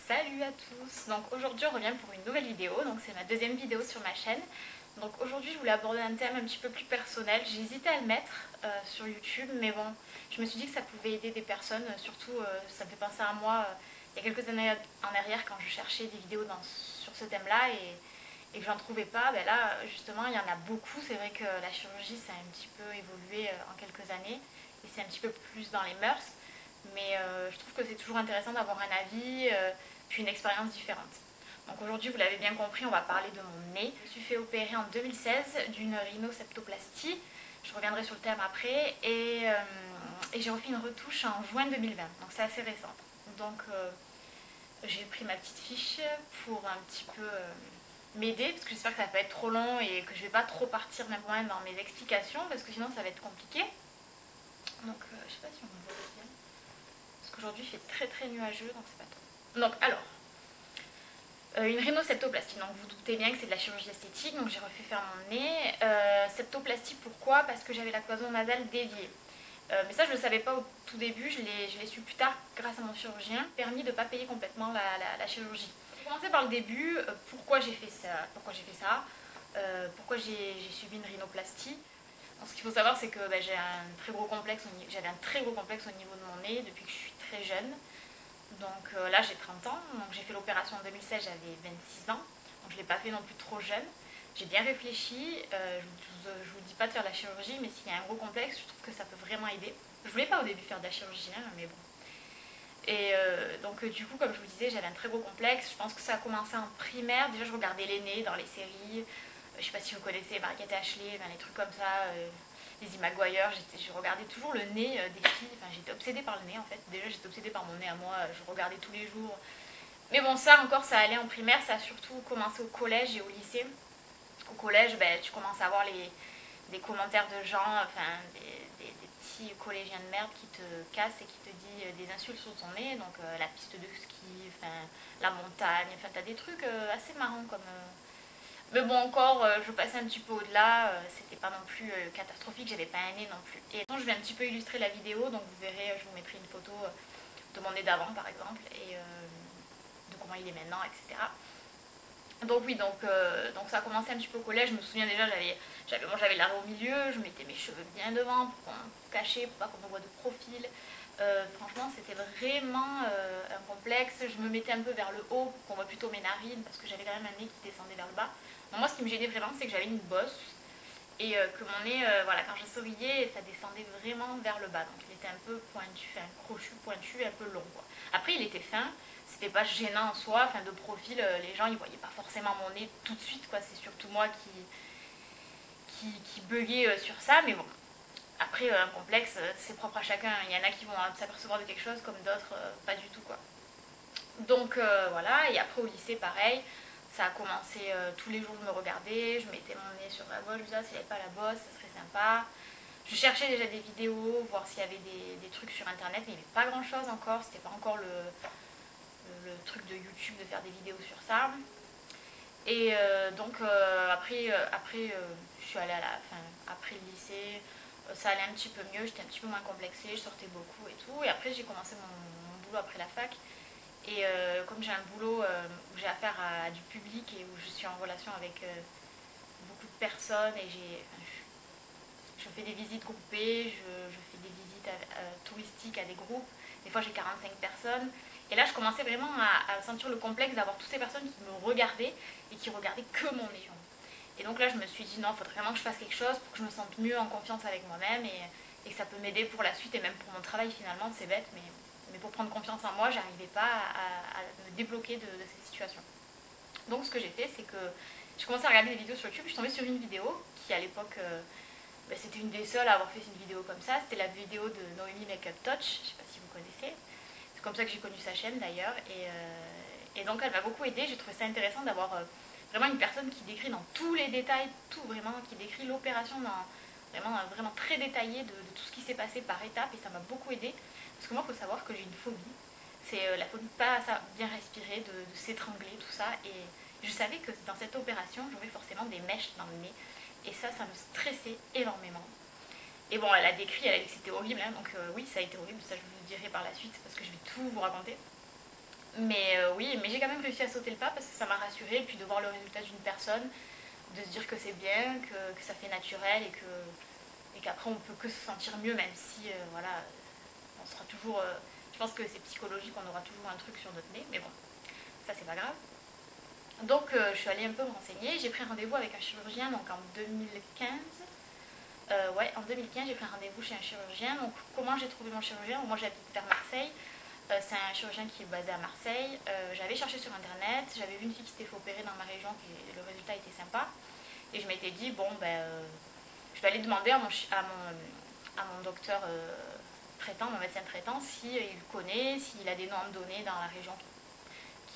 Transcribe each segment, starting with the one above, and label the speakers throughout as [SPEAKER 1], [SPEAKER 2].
[SPEAKER 1] Salut à tous. Donc aujourd'hui on revient pour une nouvelle vidéo, donc c'est ma deuxième vidéo sur ma chaîne. Donc aujourd'hui je voulais aborder un thème un petit peu plus personnel. J'hésitais à le mettre sur YouTube, mais bon, je me suis dit que ça pouvait aider des personnes, surtout ça me fait penser à moi il y a quelques années en arrière quand je cherchais des vidéos sur ce thème-là et que j'en trouvais pas. Ben là justement il y en a beaucoup. C'est vrai que la chirurgie ça a un petit peu évolué en quelques années et c'est un petit peu plus dans les mœurs. Mais je trouve que c'est toujours intéressant d'avoir un avis, puis une expérience différente. Donc aujourd'hui, vous l'avez bien compris, on va parler de mon nez. Je me suis fait opérer en 2016 d'une rhinoseptoplastie. Je reviendrai sur le thème après. Et j'ai refait une retouche en juin 2020, donc c'est assez récent. Donc j'ai pris ma petite fiche pour un petit peu m'aider, parce que j'espère que ça va pas être trop long et que je vais pas trop partir même loin dans mes explications, parce que sinon ça va être compliqué. Donc je sais pas si on me voit bien. Parce qu'aujourd'hui il fait très nuageux, donc c'est pas top. Donc alors, une rhinoseptoplastie, donc vous doutez bien que c'est de la chirurgie esthétique, donc j'ai refait faire mon nez. Septoplastie pourquoi? Parce que j'avais la cloison nasale déviée. Mais ça je ne le savais pas au tout début, je l'ai su plus tard grâce à mon chirurgien, permis de ne pas payer complètement la chirurgie. Je vais commencer par le début, pourquoi j'ai fait ça, pourquoi j'ai subi une rhinoplastie. Donc, ce qu'il faut savoir c'est que j'avais un très gros complexe au niveau de mon nez depuis que je suis très jeune. Donc là j'ai 30 ans, donc j'ai fait l'opération en 2016, j'avais 26 ans, donc je ne l'ai pas fait non plus trop jeune. J'ai bien réfléchi, je ne vous dis pas de faire de la chirurgie, mais s'il y a un gros complexe, je trouve que ça peut vraiment aider. Je voulais pas au début faire de la chirurgie, hein, mais bon. Et donc du coup, comme je vous disais, j'avais un très gros complexe. Je pense que ça a commencé en primaire. Déjà, je regardais l'aîné dans les séries. Je sais pas si vous connaissez Margaret Ashley, les trucs comme ça. Lizzie McGuire, je regardais toujours le nez des filles. Enfin, j'étais obsédée par le nez en fait. Déjà, j'étais obsédée par mon nez à moi. Je regardais tous les jours. Mais bon, ça encore, ça allait en primaire. Ça a surtout commencé au collège et au lycée. Au collège, tu commences à avoir des commentaires de gens, enfin des petits collégiens de merde qui te cassent et qui te disent des insultes sur ton nez, donc la piste de ski, enfin la montagne, enfin t'as des trucs assez marrants comme... Mais bon encore, je passais un petit peu au-delà, c'était pas non plus catastrophique, j'avais pas un nez non plus. Et donc je vais un petit peu illustrer la vidéo, donc vous verrez, je vous mettrai une photo de mon nez d'avant par exemple, et de comment il est maintenant, etc. Donc oui, donc ça a commencé un petit peu au collège. Je me souviens déjà, j'avais l'arrêt au milieu, je mettais mes cheveux bien devant pour cacher, pour pas qu'on me voit de profil. Franchement, c'était vraiment un complexe. Je me mettais un peu vers le haut pour qu'on voit plutôt mes narines parce que j'avais quand même un nez qui descendait vers le bas. Donc moi, ce qui me gênait vraiment, c'est que j'avais une bosse et que mon nez, voilà, quand je souriais, ça descendait vraiment vers le bas. Donc il était un peu pointu, enfin crochu, pointu, un peu long, quoi. Après, il était fin. C'était pas gênant en soi, enfin de profil, les gens ils voyaient pas forcément mon nez tout de suite, quoi. C'est surtout moi qui buguais sur ça, mais bon. Après, un complexe, c'est propre à chacun. Il y en a qui vont s'apercevoir de quelque chose, comme d'autres, pas du tout, quoi. Donc voilà, et après au lycée, pareil. Ça a commencé, tous les jours je me regardais, je mettais mon nez sur la bosse, je me disais, s'il n'y avait pas la bosse, ça serait sympa. Je cherchais déjà des vidéos, voir s'il y avait des trucs sur internet, mais il n'y avait pas grand chose encore, c'était pas encore le truc de YouTube de faire des vidéos sur ça. Et donc après je suis allée après le lycée, ça allait un petit peu mieux, j'étais un petit peu moins complexée, je sortais beaucoup et tout. Et après j'ai commencé mon boulot après la fac. Et comme j'ai un boulot où j'ai affaire à du public et où je suis en relation avec beaucoup de personnes et je fais des visites groupées, je fais des visites touristiques à des groupes. Des fois j'ai 45 personnes. Et là je commençais vraiment à sentir le complexe d'avoir toutes ces personnes qui me regardaient et qui regardaient que mon nez. Et donc là je me suis dit non, il faudrait vraiment que je fasse quelque chose pour que je me sente mieux en confiance avec moi-même et que ça peut m'aider pour la suite et même pour mon travail finalement, c'est bête, mais pour prendre confiance en moi, j'arrivais pas à me débloquer de cette situation. Donc ce que j'ai fait, c'est que j'ai commencé à regarder des vidéos sur YouTube, je suis tombée sur une vidéo qui à l'époque, c'était une des seules à avoir fait une vidéo comme ça, c'était la vidéo de Noémie Makeup Touch, je sais pas si vous connaissez. C'est comme ça que j'ai connu sa chaîne d'ailleurs. Et donc elle m'a beaucoup aidée. J'ai trouvé ça intéressant d'avoir vraiment une personne qui décrit dans tous les détails, tout vraiment, qui décrit l'opération vraiment très détaillé de tout ce qui s'est passé par étapes. Et ça m'a beaucoup aidée. Parce que moi, il faut savoir que j'ai une phobie. C'est la phobie de pas bien respirer, de s'étrangler, tout ça. Et je savais que dans cette opération, j'aurais forcément des mèches dans le nez. Et ça me stressait énormément. Et bon, elle a décrit, elle a dit que c'était horrible, hein, donc oui, ça a été horrible, ça je vous le dirai par la suite parce que je vais tout vous raconter. Mais oui, mais j'ai quand même réussi à sauter le pas parce que ça m'a rassurée. Et puis de voir le résultat d'une personne, de se dire que c'est bien, que ça fait naturel et qu'après on peut que se sentir mieux, même si voilà, on sera toujours. Je pense que c'est psychologique, on aura toujours un truc sur notre nez, mais bon, ça c'est pas grave. Donc je suis allée un peu me renseigner, j'ai pris rendez-vous avec un chirurgien donc en 2015. Ouais, en 2015 j'ai pris un rendez-vous chez un chirurgien. Donc comment j'ai trouvé mon chirurgien? Moi j'habite vers Marseille. C'est un chirurgien qui est basé à Marseille. J'avais cherché sur internet, j'avais vu une fille qui s'était fait opérer dans ma région, et le résultat était sympa. Et je m'étais dit, bon, ben, je vais aller demander à mon docteur traitant, mon médecin traitant, s'il connaît, s'il a des noms à me donner dans la région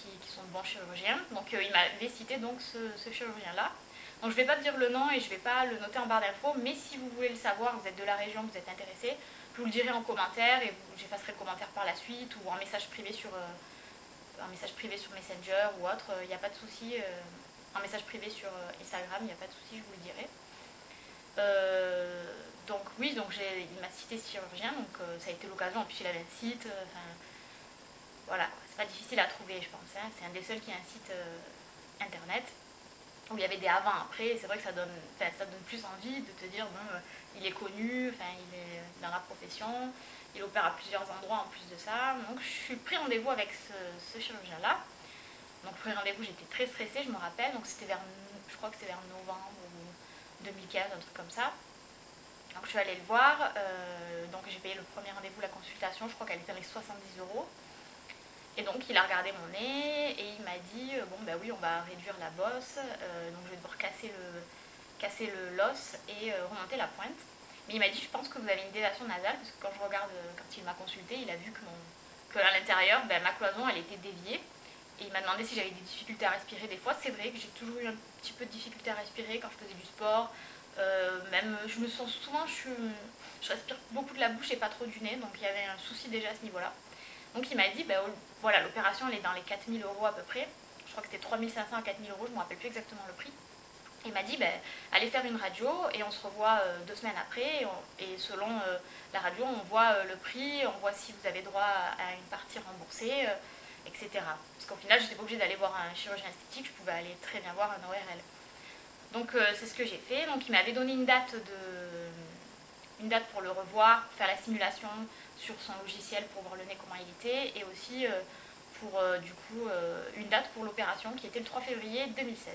[SPEAKER 1] qui sont de bons chirurgiens. Donc il m'avait cité donc ce chirurgien-là. Donc je ne vais pas te dire le nom et je ne vais pas le noter en barre d'infos, mais si vous voulez le savoir, vous êtes de la région, vous êtes intéressé, je vous le dirai en commentaire et j'effacerai le commentaire par la suite ou en message privé sur Messenger ou autre, il n'y a pas de souci. En message privé sur Instagram, il n'y a pas de souci, je vous le dirai. Donc oui, donc il m'a cité ce chirurgien, donc ça a été l'occasion. En plus, il avait un site. Voilà, c'est pas difficile à trouver, je pense. Hein. C'est un des seuls qui a un site internet où il y avait des avant-après. C'est vrai que ça donne plus envie de te dire, bon, il est connu, il est dans la profession, il opère à plusieurs endroits en plus de ça. Donc je suis pris rendez-vous avec ce chirurgien-là. Donc pris rendez-vous, j'étais très stressée, je me rappelle. Donc je crois que c'était vers novembre ou 2015, un truc comme ça. Donc je suis allée le voir. Donc j'ai payé le premier rendez-vous, la consultation. Je crois qu'elle était avec 70 €. Et donc il a regardé mon nez et il m'a dit bon bah oui, on va réduire la bosse, donc je vais devoir casser l'os et remonter la pointe. Mais il m'a dit je pense que vous avez une déviation nasale parce que quand je regarde, quand il m'a consulté, il a vu que à l'intérieur, ma cloison elle était déviée. Et il m'a demandé si j'avais des difficultés à respirer des fois. C'est vrai que j'ai toujours eu un petit peu de difficulté à respirer quand je faisais du sport. Même je me sens souvent, je respire beaucoup de la bouche et pas trop du nez, donc il y avait un souci déjà à ce niveau-là. Donc il m'a dit, voilà, l'opération elle est dans les 4 000 € à peu près. Je crois que c'était 3 500 à 4 000 €, je ne me rappelle plus exactement le prix. Et il m'a dit, allez faire une radio et on se revoit 2 semaines après. Et selon la radio, on voit le prix, on voit si vous avez droit à une partie remboursée, etc. Parce qu'au final, je n'étais pas obligée d'aller voir un chirurgien esthétique, je pouvais aller très bien voir un ORL. Donc c'est ce que j'ai fait. Donc il m'avait donné une date pour le revoir, pour faire la simulation sur son logiciel pour voir le nez comment il était, et aussi pour une date pour l'opération qui était le 3 février 2016.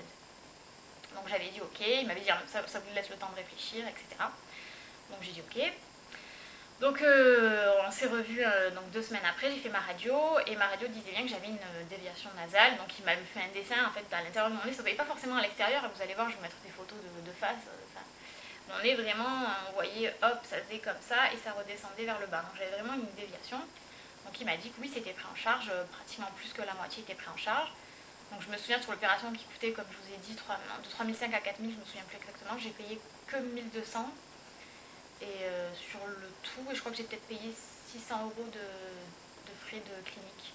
[SPEAKER 1] Donc j'avais dit ok, il m'avait dit ça vous laisse le temps de réfléchir, etc. Donc j'ai dit ok. Donc on s'est revus donc 2 semaines après, j'ai fait ma radio et ma radio disait bien que j'avais une déviation nasale. Donc il m'avait fait un dessin en fait à l'intérieur de mon nez, ça ne voyait pas forcément à l'extérieur, vous allez voir, je vais vous mettre des photos de face. Mon nez vraiment, on voyait hop, ça faisait comme ça et ça redescendait vers le bas. Donc j'avais vraiment une déviation. Donc il m'a dit que oui, c'était pris en charge, pratiquement plus que la moitié était pris en charge. Donc je me souviens sur l'opération qui coûtait, comme je vous ai dit, de 3 500 à 4 000, je me souviens plus exactement, j'ai payé que 1 200. Et sur le tout, je crois que j'ai peut-être payé 600 € de frais de clinique.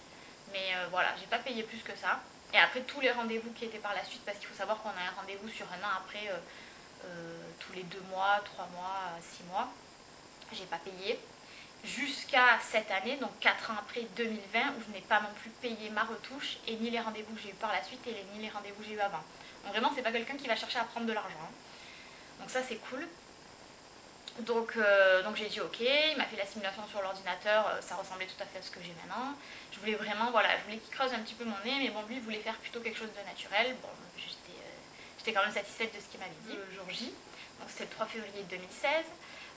[SPEAKER 1] Mais voilà, j'ai pas payé plus que ça. Et après tous les rendez-vous qui étaient par la suite, parce qu'il faut savoir qu'on a un rendez-vous sur un an après, tous les 2 mois, 3 mois, 6 mois, j'ai pas payé. Jusqu'à cette année, donc 4 ans après 2020, où je n'ai pas non plus payé ma retouche et ni les rendez-vous que j'ai eu par la suite et ni les rendez-vous que j'ai eu avant. Donc vraiment, c'est pas quelqu'un qui va chercher à prendre de l'argent. Hein. Donc ça, c'est cool. Donc j'ai dit ok, il m'a fait la simulation sur l'ordinateur, ça ressemblait tout à fait à ce que j'ai maintenant. Je voulais vraiment, voilà, je voulais qu'il creuse un petit peu mon nez, mais bon, lui, il voulait faire plutôt quelque chose de naturel. Bon, j'étais quand même satisfaite de ce qu'il m'avait dit le jour J. Donc c'était le 3 février 2016.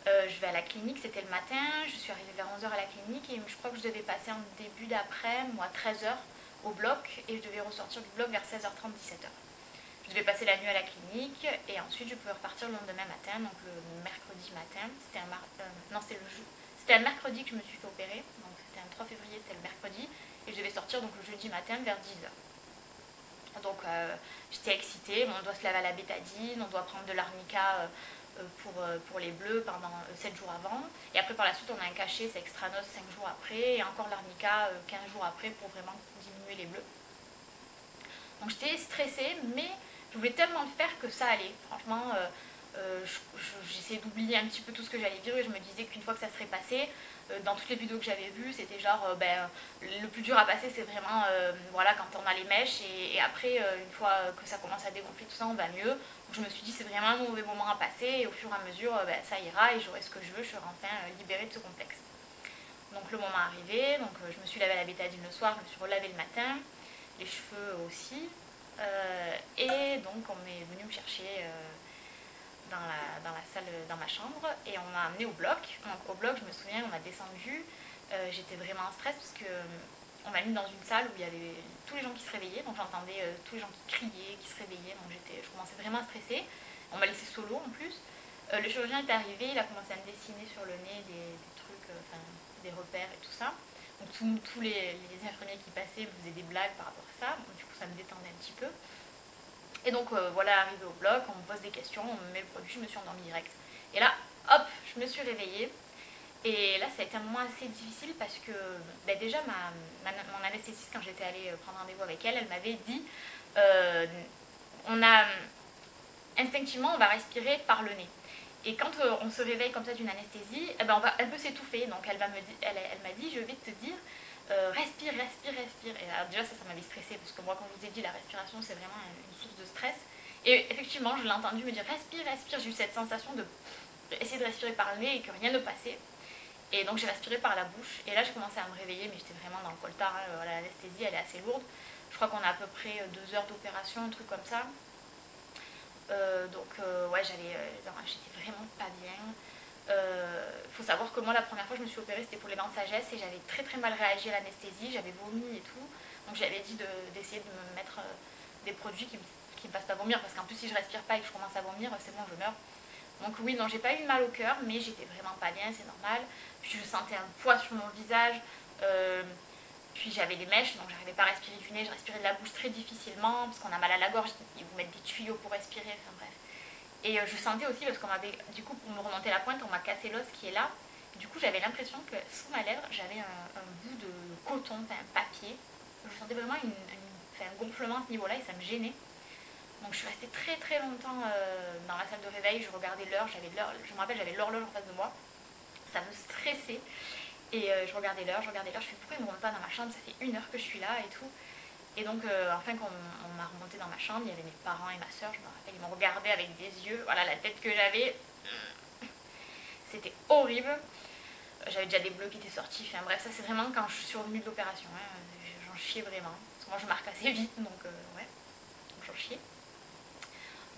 [SPEAKER 1] Je vais à la clinique, c'était le matin, je suis arrivée vers 11 h à la clinique et je crois que je devais passer en début d'après-midi, à 13 h au bloc et je devais ressortir du bloc vers 16h30, 17 h. Je devais passer la nuit à la clinique et ensuite je pouvais repartir le lendemain matin, donc le mercredi matin. C'était un mercredi que je me suis fait opérer, donc c'était un 3 février, c'était le mercredi, et je devais sortir donc le jeudi matin vers 10 h. Donc j'étais excitée, on doit se laver à la bétadine, on doit prendre de l'arnica pour les bleus pendant 7 jours avant, et après par la suite on a un cachet, c'est extranos 5 jours après, et encore l'arnica 15 jours après pour vraiment diminuer les bleus. Donc j'étais stressée, mais je voulais tellement le faire que ça allait. Franchement, J'essayais d'oublier un petit peu tout ce que j'allais vivre et je me disais qu'une fois que ça serait passé, dans toutes les vidéos que j'avais vues, c'était genre le plus dur à passer c'est vraiment voilà, quand on a les mèches et après une fois que ça commence à dégonfler tout ça on va mieux. Donc je me suis dit c'est vraiment un mauvais moment à passer et au fur et à mesure ça ira et j'aurai ce que je veux, je serai enfin libérée de ce complexe. Donc le moment arrivé, donc je me suis lavé la bétadine le soir, je me suis relavé le matin, les cheveux aussi. Et donc on est venu me chercher dans la salle, dans ma chambre, et on m'a amené au bloc. Donc au bloc, je me souviens, on a descendu, j'étais vraiment en stress parce que on m'a mis dans une salle où il y avait tous les gens qui se réveillaient, donc j'entendais tous les gens qui criaient, qui se réveillaient, donc je commençais vraiment à stresser. On m'a laissé solo en plus. Le chirurgien est arrivé, il a commencé à me dessiner sur le nez des trucs, enfin des repères et tout ça. Donc tous les infirmiers qui passaient me faisaient des blagues par rapport à ça, donc du coup ça me détendait un petit peu. Et donc voilà, arrivé au bloc, on me pose des questions, on me met le produit, je me suis endormie direct. Et là, hop, je me suis réveillée. Et là, ça a été un moment assez difficile parce que déjà, mon anesthésiste, quand j'étais allée prendre rendez-vous avec elle, elle m'avait dit on a instinctivement, on va respirer par le nez. Et quand on se réveille comme ça d'une anesthésie, elle peut s'étouffer. Donc elle m'a dit, je vais te dire, respire, respire, respire. Et alors déjà ça m'avait stressée parce que moi, quand je vous ai dit, la respiration c'est vraiment une source de stress. Et effectivement, je l'ai entendu me dire respire, respire. J'ai eu cette sensation de essayer de respirer par le nez et que rien ne passait. Et donc j'ai respiré par la bouche. Et là j'ai commencé à me réveiller, mais j'étais vraiment dans le coltard. L'anesthésie elle est assez lourde. Je crois qu'on a à peu près 2 heures d'opération, un truc comme ça. Ouais, j'étais vraiment pas bien. Faut savoir que moi la première fois que je me suis opérée c'était pour les dents de sagesse et j'avais très très mal réagi à l'anesthésie, j'avais vomi et tout. Donc j'avais dit d'essayer de me mettre des produits qui me fassent pas vomir parce qu'en plus si je respire pas et que je commence à vomir c'est bon je meurs. Donc oui non j'ai pas eu de mal au cœur mais j'étais vraiment pas bien, c'est normal. Puis je sentais un poids sur mon visage. Puis j'avais des mèches, donc j'arrivais pas à respirer du nez, je respirais de la bouche très difficilement, parce qu'on a mal à la gorge, ils vous mettent des tuyaux pour respirer, enfin bref. Et je sentais aussi, parce qu'on m'avait, du coup pour me remonter la pointe, on m'a cassé l'os qui est là. Et du coup j'avais l'impression que sous ma lèvre, j'avais un bout de coton, enfin un papier. Je sentais vraiment un gonflement à ce niveau-là et ça me gênait. Donc je suis restée très très longtemps dans la salle de réveil, je regardais l'heure, je me rappelle j'avais l'horloge en face de moi. Ça me stressait. Et je regardais l'heure, je fais pourquoi ils me remontent pas dans ma chambre, ça fait 1 heure que je suis là et tout. Et donc enfin quand on m'a remonté dans ma chambre, il y avait mes parents et ma soeur, je me rappelle, ils m'ont regardé avec des yeux, voilà la tête que j'avais, c'était horrible. J'avais déjà des bleus qui étaient sortis, enfin bref, ça c'est vraiment quand je suis revenue de l'opération, hein, j'en chiais vraiment. Parce que moi je marque assez vite, donc ouais, donc j'en chiais.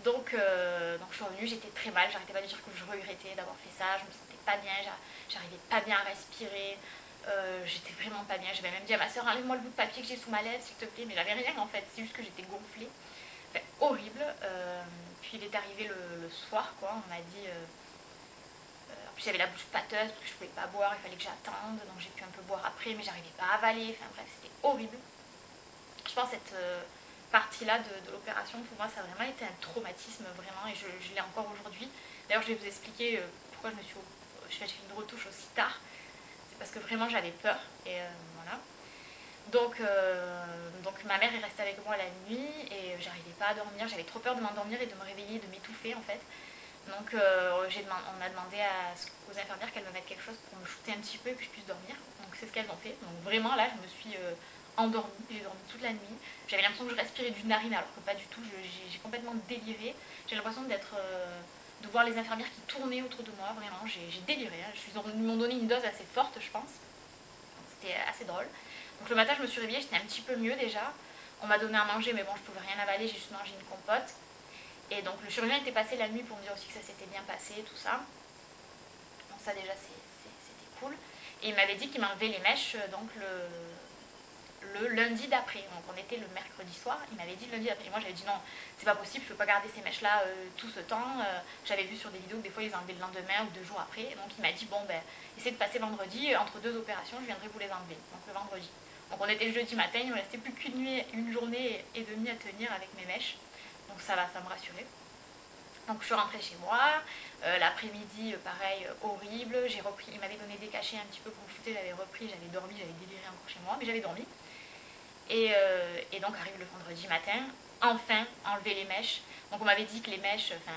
[SPEAKER 1] Donc je suis revenue, j'étais très mal, j'arrêtais pas de dire que je regrettais d'avoir fait ça, je me sentais pas bien, j'arrivais pas bien à respirer, j'étais vraiment pas bien. J'avais même dit à ma soeur enlève-moi le bout de papier que j'ai sous ma lèvre s'il te plaît, mais j'avais rien en fait, c'est juste que j'étais gonflée. Enfin, horrible. Puis il est arrivé le soir quoi, on m'a dit... en plus j'avais la bouche pâteuse parce que je pouvais pas boire, il fallait que j'attende, donc j'ai pu un peu boire après, mais j'arrivais pas à avaler, enfin bref, c'était horrible. Je pense cette partie-là de l'opération, pour moi, ça a vraiment été un traumatisme, vraiment, et je l'ai encore aujourd'hui. D'ailleurs, je vais vous expliquer pourquoi je fais une retouche aussi tard. C'est parce que vraiment, j'avais peur, et voilà. Donc ma mère est restée avec moi la nuit, et j'arrivais pas à dormir, j'avais trop peur de m'endormir et de me réveiller, de m'étouffer, en fait. Donc on a demandé aux infirmières qu'elles me mettent quelque chose pour me shooter un petit peu et que je puisse dormir. Donc c'est ce qu'elles ont fait. Donc vraiment là, je me suis endormie, j'ai dormi toute la nuit. J'avais l'impression que je respirais d'une narine alors que pas du tout, j'ai complètement déliré. J'ai l'impression de voir les infirmières qui tournaient autour de moi, vraiment, j'ai déliré. Hein. Ils m'ont donné une dose assez forte, je pense. C'était assez drôle. Donc le matin, je me suis réveillée, j'étais un petit peu mieux déjà. On m'a donné à manger, mais bon, je pouvais rien avaler, j'ai juste mangé une compote. Et donc le chirurgien était passé la nuit pour me dire aussi que ça s'était bien passé, tout ça. Donc ça déjà c'était cool. Et il m'avait dit qu'il m'enlevait les mèches donc le lundi d'après. Donc on était le mercredi soir, il m'avait dit le lundi d'après. Et moi j'avais dit non, c'est pas possible, je peux pas garder ces mèches là tout ce temps. J'avais vu sur des vidéos que des fois ils enlevaient le lendemain ou 2 jours après. Et donc il m'a dit bon ben essayez de passer vendredi, entre 2 opérations je viendrai vous les enlever. Donc le vendredi. Donc on était le jeudi matin, il me restait plus qu'une journée et demie à tenir avec mes mèches. Donc ça va, ça me rassurait. Donc je suis rentrée chez moi, l'après-midi pareil, horrible, j'ai repris, il m'avait donné des cachets un petit peu pour me shooter, j'avais repris, j'avais dormi, j'avais déliré encore chez moi, mais j'avais dormi. Et donc arrive le vendredi matin, enfin enlever les mèches. Donc on m'avait dit que les mèches, enfin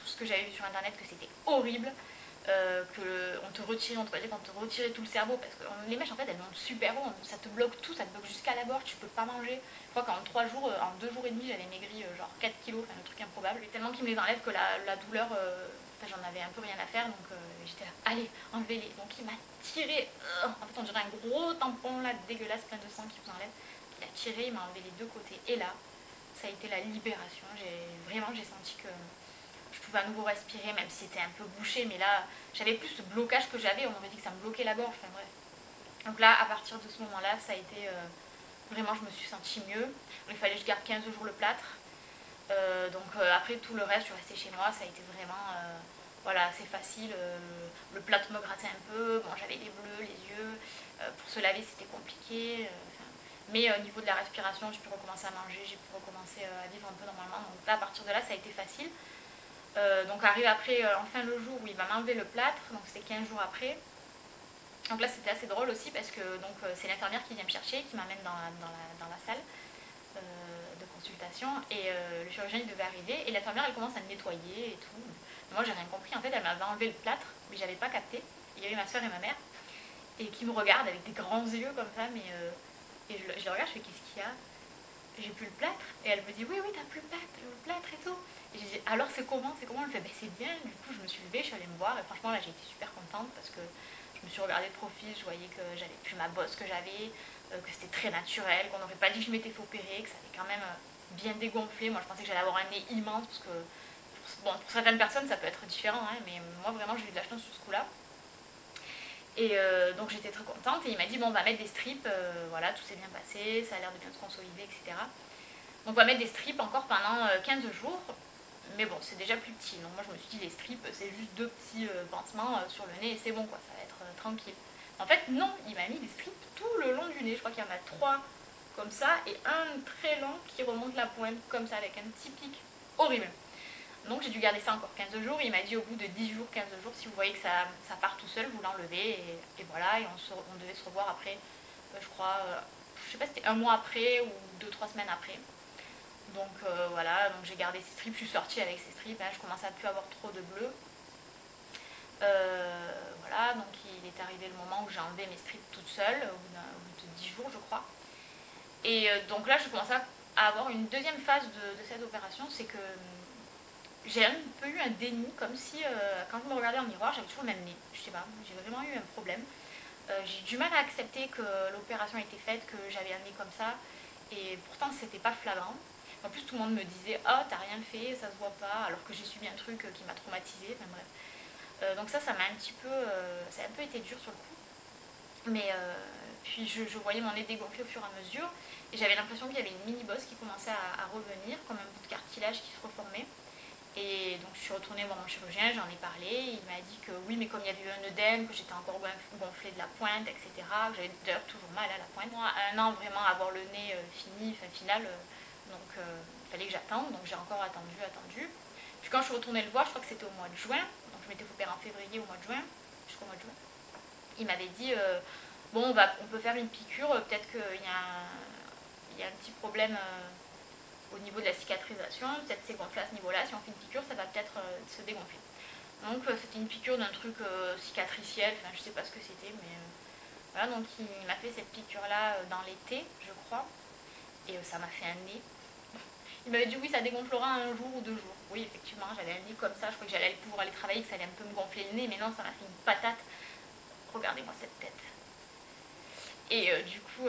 [SPEAKER 1] tout ce que j'avais vu sur internet que c'était horrible, qu'on te retirait, on te voyait qu'on te retirait tout le cerveau parce que les mèches en fait elles montent super haut, ça te bloque tout, ça te bloque jusqu'à la gorge, tu peux pas manger. Je crois qu'en 3 jours, en 2 jours et demi j'avais maigri genre 4 kilos, enfin le truc improbable. Et tellement qu'ils me les enlèvent que la douleur, j'en avais un peu rien à faire, donc j'étais là, allez, enlevez-les. Donc il m'a tiré, en fait on dirait un gros tampon là dégueulasse plein de sang qui vous enlève. Il a tiré, il m'a enlevé les 2 côtés et là ça a été la libération. J'ai senti que je pouvais à nouveau respirer, même si c'était un peu bouché, mais là j'avais plus ce blocage que j'avais, on aurait dit que ça me bloquait la gorge, enfin bref. Donc là, à partir de ce moment-là, ça a été vraiment, je me suis sentie mieux. Il fallait que je garde 15 jours le plâtre. Après tout le reste, je suis restée chez moi, ça a été vraiment voilà, assez facile. Le plâtre me grattait un peu, bon, j'avais des bleus, les yeux. Pour se laver, c'était compliqué. Mais au niveau de la respiration, j'ai pu recommencer à manger, j'ai pu recommencer à vivre un peu normalement. Donc là, à partir de là, ça a été facile. Donc arrive après, enfin le jour où il va m'enlever le plâtre, donc c'était 15 jours après. Donc là c'était assez drôle aussi parce que c'est l'infirmière qui vient me chercher, qui m'amène dans la salle de consultation et le chirurgien il devait arriver et l'infirmière elle commence à me nettoyer et tout. Moi j'ai rien compris, en fait elle m'avait enlevé le plâtre mais j'avais pas capté. Il y avait ma soeur et ma mère et qui me regardent avec des grands yeux comme ça et je le regarde, je fais qu'est-ce qu'il y a? J'ai plus le plâtre et elle me dit oui t'as plus le plâtre et tout. Et j'ai dit alors c'est comment? Elle me fait c'est bien. Du coup je me suis levée, je suis allée me voir et franchement là j'ai été super contente parce que je me suis regardée de profil, je voyais que j'avais plus ma bosse que j'avais, que c'était très naturel, qu'on n'aurait pas dit que je m'étais fait opérer, que ça avait quand même bien dégonflé. Moi je pensais que j'allais avoir un nez immense parce que bon, pour certaines personnes ça peut être différent hein, mais moi vraiment j'ai eu de la chance sur ce coup là. Et donc j'étais très contente et il m'a dit bon on va mettre des strips, voilà tout s'est bien passé, ça a l'air de bien se consolider etc. Donc on va mettre des strips encore pendant 15 jours. Mais bon, c'est déjà plus petit. Donc moi je me suis dit les strips, c'est juste 2 petits pansements sur le nez et c'est bon quoi, ça va être tranquille. En fait non, il m'a mis des strips tout le long du nez. Je crois qu'il y en a 3 comme ça et un très long qui remonte la pointe comme ça avec un petit pic horrible. Donc j'ai dû garder ça encore 15 jours. Il m'a dit au bout de 10 jours, 15 jours, si vous voyez que ça part tout seul, vous l'enlevez et voilà. Et on devait se revoir après, je crois, je sais pas si c'était un mois après ou 2-3 semaines après. Donc voilà, donc j'ai gardé ces strips, je suis sortie avec ces strips, hein, je commençais à plus avoir trop de bleu. Voilà, donc il est arrivé le moment où j'ai enlevé mes strips toute seule, au bout de 10 jours je crois. Et donc là je commençais à avoir une deuxième phase de cette opération, c'est que j'ai un peu eu un déni, comme si quand je me regardais en miroir j'avais toujours le même nez, je sais pas, j'ai vraiment eu un problème. J'ai du mal à accepter que l'opération était faite, que j'avais un nez comme ça, et pourtant c'était pas flagrant. En plus, tout le monde me disait oh, t'as rien fait, ça se voit pas, alors que j'ai subi un truc qui m'a traumatisée. Enfin bref. Donc ça m'a un petit peu. Ça a un peu été dur sur le coup. Mais puis je voyais mon nez dégonfler au fur et à mesure. Et j'avais l'impression qu'il y avait une mini bosse qui commençait à revenir, comme un bout de cartilage qui se reformait. Et donc je suis retournée voir mon chirurgien, j'en ai parlé. Il m'a dit que oui, mais comme il y avait eu un œdème, que j'étais encore gonflée de la pointe, etc. Que j'avais d'ailleurs toujours mal à la pointe. Moi, un an vraiment à avoir le nez fini, enfin final. Donc il fallait que j'attende, donc j'ai encore attendu. Puis quand je suis retournée le voir, je crois que c'était au mois de juin, donc je m'étais opérée en février au mois de juin, jusqu'au mois de juin. Il m'avait dit bon on peut faire une piqûre, peut-être qu'il y a un petit problème au niveau de la cicatrisation, peut-être c'est gonflé à ce niveau-là, si on fait une piqûre ça va peut-être se dégonfler. Donc c'était une piqûre d'un truc cicatriciel, enfin je sais pas ce que c'était, mais voilà, donc il m'a fait cette piqûre-là dans l'été, je crois, et ça m'a fait un nez. Il m'avait dit oui, ça dégonflera un jour ou 2 jours. Oui, effectivement, j'avais un nez comme ça, je crois que j'allais pouvoir aller travailler, que ça allait un peu me gonfler le nez, mais non, ça m'a fait une patate. Regardez-moi cette tête. Et du coup,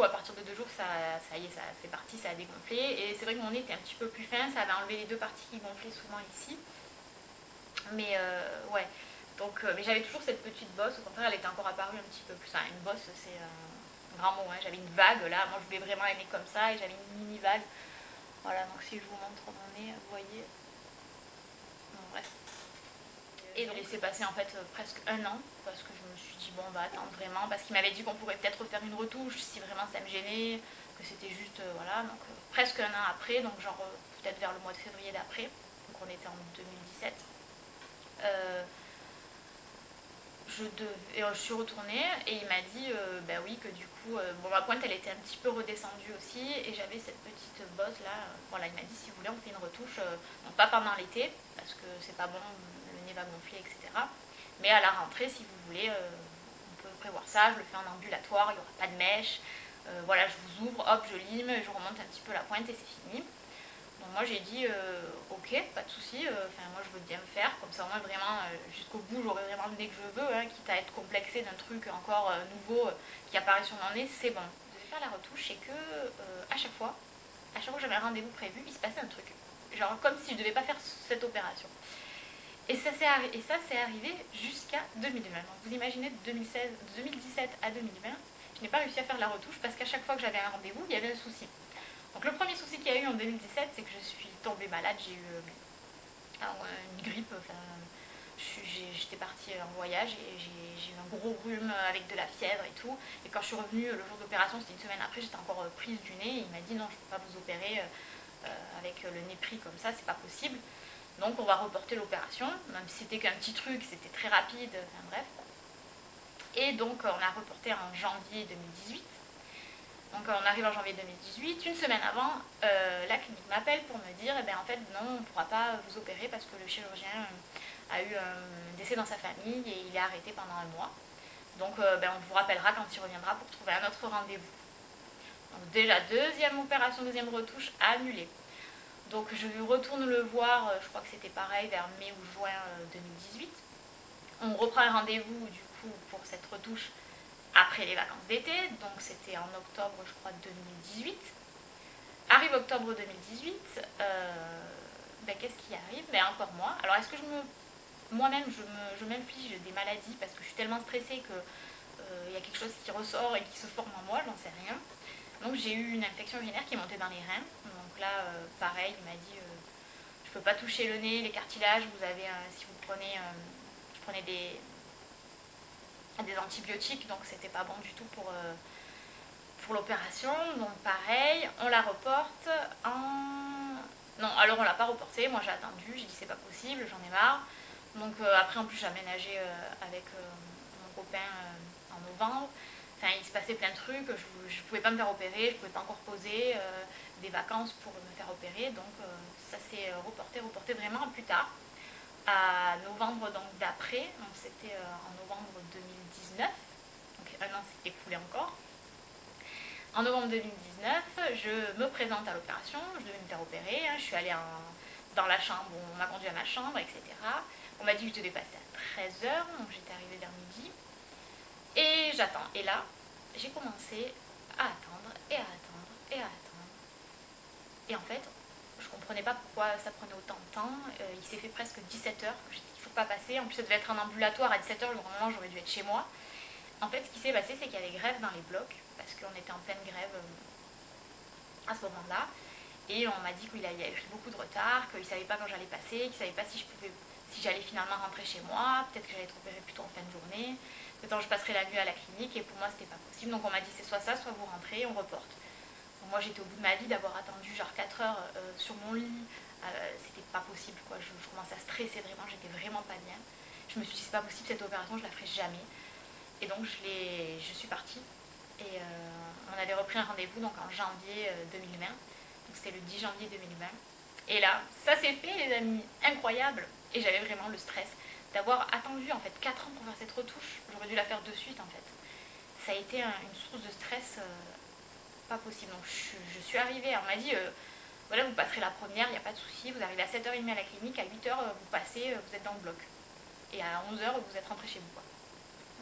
[SPEAKER 1] à partir de 2 jours, ça y est, c'est parti, ça a dégonflé. Et c'est vrai que mon nez était un petit peu plus fin, ça avait enlevé les 2 parties qui gonflaient souvent ici. Mais ouais, donc mais j'avais toujours cette petite bosse, au contraire, elle était encore apparue un petit peu plus. Enfin, une bosse, c'est un grand mot, hein. J'avais une vague là, moi je voulais vraiment aimer comme ça, et j'avais une mini vague. Voilà, donc si je vous montre mon nez, vous voyez. Bon, bref. Et donc, j'ai laissé passer en fait presque un an, parce que je me suis dit, bon, on va attendre vraiment, parce qu'il m'avait dit qu'on pourrait peut-être refaire une retouche si vraiment ça me gênait, que c'était juste, voilà, donc presque un an après, donc genre peut-être vers le mois de février d'après, donc on était en 2017. je suis retournée et il m'a dit bah oui que du coup bon ma pointe elle était un petit peu redescendue aussi et j'avais cette petite bosse là. Voilà, il m'a dit si vous voulez on fait une retouche, bon, pas pendant l'été parce que c'est pas bon, le nez va gonfler etc. Mais à la rentrée si vous voulez on peut prévoir ça, je le fais en ambulatoire, il n'y aura pas de mèche. Voilà, je vous ouvre, hop je lime, je remonte un petit peu la pointe et c'est fini. Donc moi j'ai dit ok, pas de souci, moi je veux bien me faire, comme ça moi vraiment jusqu'au bout j'aurai vraiment le nez que je veux, hein, quitte à être complexé d'un truc encore nouveau qui apparaît sur mon nez, c'est bon. Je vais faire la retouche et que à chaque fois que j'avais un rendez-vous prévu, il se passait un truc. Genre comme si je devais pas faire cette opération. Et ça c'est arrivé jusqu'à 2020. Donc vous imaginez de 2017 à 2020, je n'ai pas réussi à faire la retouche parce qu'à chaque fois que j'avais un rendez-vous, il y avait un souci. Donc le premier souci qu'il y a eu en 2017, c'est que je suis tombée malade, j'ai eu une grippe, j'étais partie en voyage et j'ai eu un gros rhume avec de la fièvre et tout. Et quand je suis revenue le jour d'opération, c'était une semaine après, j'étais encore prise du nez. Et il m'a dit non, je ne peux pas vous opérer avec le nez pris comme ça, c'est pas possible. Donc on va reporter l'opération, même si c'était qu'un petit truc, c'était très rapide, enfin bref. Et donc on a reporté en janvier 2018. Donc on arrive en janvier 2018, une semaine avant, la clinique m'appelle pour me dire eh ben, en fait non, on ne pourra pas vous opérer parce que le chirurgien a eu un décès dans sa famille et il est arrêté pendant un mois. Donc on vous rappellera quand il reviendra pour trouver un autre rendez-vous. Donc déjà deuxième opération, deuxième retouche annulée. Donc je retourne le voir, je crois que c'était pareil vers mai ou juin 2018. On reprend un rendez-vous du coup pour cette retouche après les vacances d'été, donc c'était en octobre je crois 2018. Arrive octobre 2018, qu'est-ce qui arrive? Encore moi. Alors est-ce que moi-même je m'inflige des maladies parce que je suis tellement stressée que y a quelque chose qui ressort et qui se forme en moi, j'en sais rien. Donc j'ai eu une infection urinaire qui est montée dans les reins. Donc là, pareil, il m'a dit je peux pas toucher le nez, les cartilages, vous avez, si vous prenez, je prenais des antibiotiques, donc c'était pas bon du tout pour l'opération. Donc pareil, on la reporte en... Non, alors on l'a pas reportée, moi j'ai attendu, j'ai dit c'est pas possible, j'en ai marre. Donc après en plus j'ai aménagé avec mon copain en novembre. Enfin il se passait plein de trucs, je pouvais pas me faire opérer, je pouvais pas encore poser des vacances pour me faire opérer. Donc ça s'est reporté vraiment plus tard. À novembre donc d'après, donc c'était en novembre 2019, donc un an s'est écoulé encore. En novembre 2019, je me présente à l'opération, je devais me faire opérer, hein, je suis allée dans la chambre, on m'a conduit à ma chambre, etc. On m'a dit que je devais passer à 13h, donc j'étais arrivée vers midi. Et j'attends. Et là, j'ai commencé à attendre, et à attendre, et à attendre. Et en fait, je comprenais pas pourquoi ça prenait autant de temps. Il s'est fait presque 17h que j'étais toujours pas passée. En plus, ça devait être un ambulatoire à 17h, normalement j'aurais dû être chez moi. En fait, ce qui s'est passé, c'est qu'il y avait grève dans les blocs, parce qu'on était en pleine grève à ce moment-là. Et on m'a dit qu'il avait pris beaucoup de retard, qu'il ne savait pas quand j'allais passer, qu'il ne savait pas si j'allais finalement rentrer chez moi, peut-être que j'allais être opérée plutôt en fin de journée, peut-être que je passerais la nuit à la clinique, et pour moi, c'était pas possible. Donc on m'a dit c'est soit ça, soit vous rentrez, on reporte. Moi j'étais au bout de ma vie d'avoir attendu genre 4 heures sur mon lit, c'était pas possible quoi, je commençais à stresser vraiment, j'étais vraiment pas bien. Je me suis dit c'est pas possible cette opération, je la ferai jamais. Et donc je suis partie et on avait repris un rendez-vous donc en janvier 2020, donc c'était le 10 janvier 2020. Et là, ça s'est fait les amis, incroyable. Et j'avais vraiment le stress d'avoir attendu en fait 4 ans pour faire cette retouche, j'aurais dû la faire de suite en fait. Ça a été une source de stress pas possible. Donc je suis arrivée, on m'a dit voilà, vous passerez la première, il n'y a pas de souci, vous arrivez à 7h30 à la clinique, à 8h vous passez, vous êtes dans le bloc. Et à 11h vous êtes rentré chez vous. Quoi.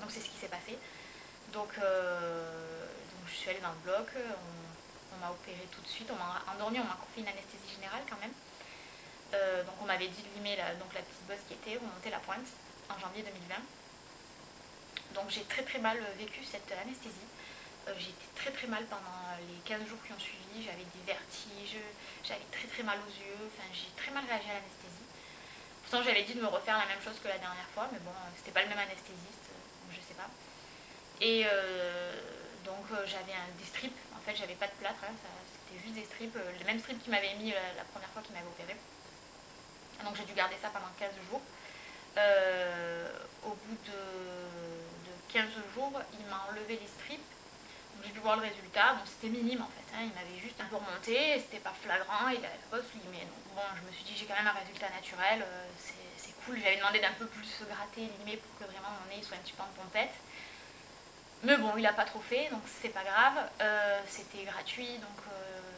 [SPEAKER 1] Donc c'est ce qui s'est passé. Donc je suis allée dans le bloc, on m'a opéré tout de suite, on m'a endormi, on m'a encore fait une anesthésie générale quand même. Donc on m'avait dit de limer la petite bosse qui était, remonter la pointe en janvier 2020. Donc j'ai très très mal vécu cette anesthésie. J'ai été très très mal pendant les 15 jours qui ont suivi, j'avais des vertiges, j'avais très très mal aux yeux, enfin j'ai très mal réagi à l'anesthésie. Pourtant j'avais dit de me refaire la même chose que la dernière fois, mais bon, c'était pas le même anesthésiste, donc je sais pas. Et donc j'avais des strips, en fait j'avais pas de plâtre, hein, c'était juste des strips, les mêmes strips qu'il m'avait mis la première fois qu'il m'avait opéré. Donc j'ai dû garder ça pendant 15 jours. Au bout de 15 jours, il m'a enlevé les strips. J'ai pu voir le résultat, bon c'était minime en fait, hein. Il m'avait juste un peu remonté, c'était pas flagrant, il avait pas slimé. Donc bon, je me suis dit j'ai quand même un résultat naturel, c'est cool. J'avais demandé d'un peu plus se gratter, limer pour que vraiment mon nez soit un petit peu en pompette. Mais bon, il a pas trop fait, donc c'est pas grave. C'était gratuit, donc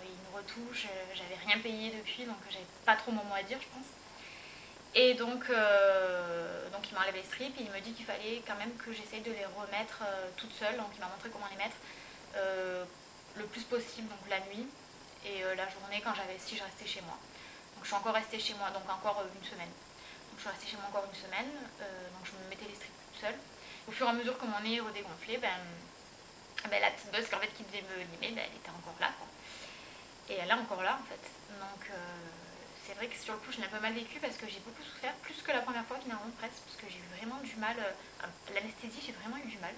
[SPEAKER 1] une retouche, j'avais rien payé depuis, donc j'avais pas trop mon mot à dire je pense. Et donc il m'a enlevé les strips et il me dit qu'il fallait quand même que j'essaye de les remettre toute seule, donc il m'a montré comment les mettre le plus possible, donc la nuit et la journée quand si je restais chez moi. Donc je suis encore restée chez moi, donc encore une semaine. Donc je suis restée chez moi encore une semaine, donc je me mettais les strips toute seule. Au fur et à mesure que mon nez redégonflait, la petite bosse en fait, qui devait me limer, elle était encore là, quoi. Et elle est encore là en fait. Donc c'est vrai que sur le coup je l'ai un peu mal vécu parce que j'ai beaucoup souffert, plus que la première fois finalement presque, parce que j'ai eu vraiment du mal, l'anesthésie j'ai vraiment eu du mal.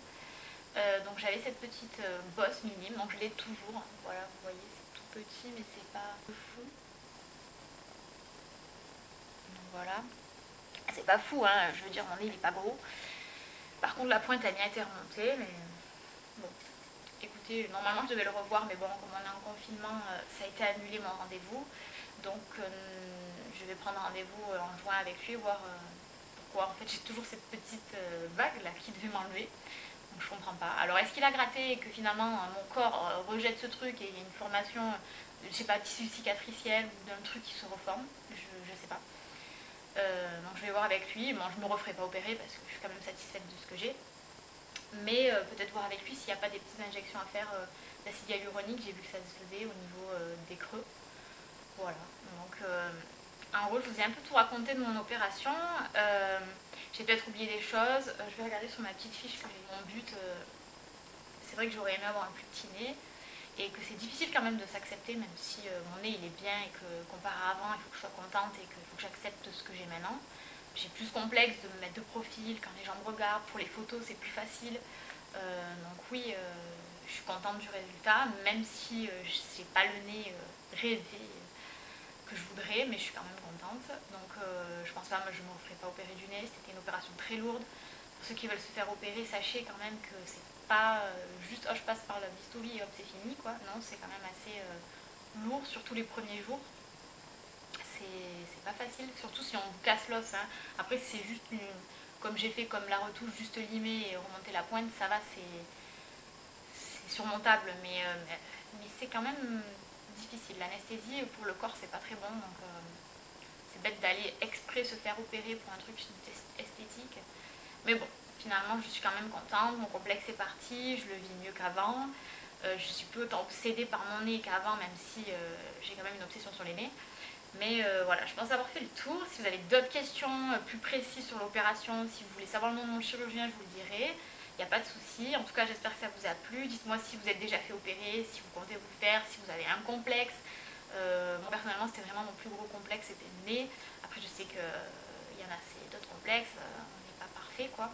[SPEAKER 1] Donc j'avais cette petite bosse minime, donc je l'ai toujours. Voilà, vous voyez, c'est tout petit, mais c'est pas fou. Donc voilà, c'est pas fou, hein. Je veux dire, mon nez il est pas gros. Par contre, la pointe a bien été remontée, mais bon. Écoutez, normalement je devais le revoir, mais bon, comme on est en confinement, ça a été annulé mon rendez-vous. Donc je vais prendre rendez-vous en juin avec lui, voir pourquoi. En fait, j'ai toujours cette petite vague là qui devait m'enlever. Donc je comprends pas. Alors est-ce qu'il a gratté et que finalement mon corps rejette ce truc et il y a une formation, je sais pas, tissu cicatriciel ou d'un truc qui se reforme? Je sais pas. Donc je vais voir avec lui. Bon, je me referai pas opérer parce que je suis quand même satisfaite de ce que j'ai. Mais peut-être voir avec lui s'il n'y a pas des petites injections à faire d'acide hyaluronique. J'ai vu que ça se faisait au niveau des creux. Voilà. Donc en gros, je vous ai un peu tout raconté de mon opération. J'ai peut-être oublié des choses. Je vais regarder sur ma petite fiche que j'ai mon but. C'est vrai que j'aurais aimé avoir un plus petit nez et que c'est difficile quand même de s'accepter, même si mon nez il est bien et que comparé à avant, il faut que je sois contente et qu'il faut que j'accepte ce que j'ai maintenant. J'ai plus complexe de me mettre de profil, quand les gens me regardent, pour les photos c'est plus facile. Donc oui, je suis contente du résultat, même si je n'ai pas le nez rêvé que je voudrais, mais je suis quand même contente. Donc je pense pas, moi je ne me ferai pas opérer du nez, c'était une opération très lourde. Pour ceux qui veulent se faire opérer, sachez quand même que c'est pas juste oh je passe par la bistouri et hop c'est fini quoi. Non, c'est quand même assez lourd, surtout les premiers jours. C'est pas facile, surtout si on vous casse l'os, hein. Après c'est juste comme j'ai fait comme la retouche, juste limer et remonter la pointe, ça va, c'est surmontable, mais c'est quand même difficile. L'anesthésie pour le corps c'est pas très bon, donc c'est bête d'aller exprès se faire opérer pour un truc esthétique. Mais bon, finalement je suis quand même contente, mon complexe est parti, je le vis mieux qu'avant. Je suis plus autant obsédée par mon nez qu'avant, même si j'ai quand même une obsession sur les nez. Mais voilà, je pense avoir fait le tour. Si vous avez d'autres questions plus précises sur l'opération, si vous voulez savoir le nom de mon chirurgien, je vous le dirai. Il n'y a pas de souci. En tout cas, j'espère que ça vous a plu. Dites-moi si vous êtes déjà fait opérer, si vous comptez vous le faire, si vous avez un complexe. Moi, personnellement, c'était vraiment mon plus gros complexe, c'était le nez. Après, je sais qu'il y en a d'autres complexes. On n'est pas parfait, quoi.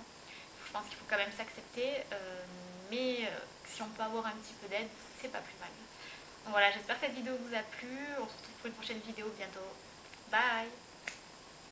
[SPEAKER 1] Je pense qu'il faut quand même s'accepter. Mais si on peut avoir un petit peu d'aide, c'est pas plus mal. Donc voilà, j'espère que cette vidéo vous a plu. On se retrouve pour une prochaine vidéo bientôt. Bye!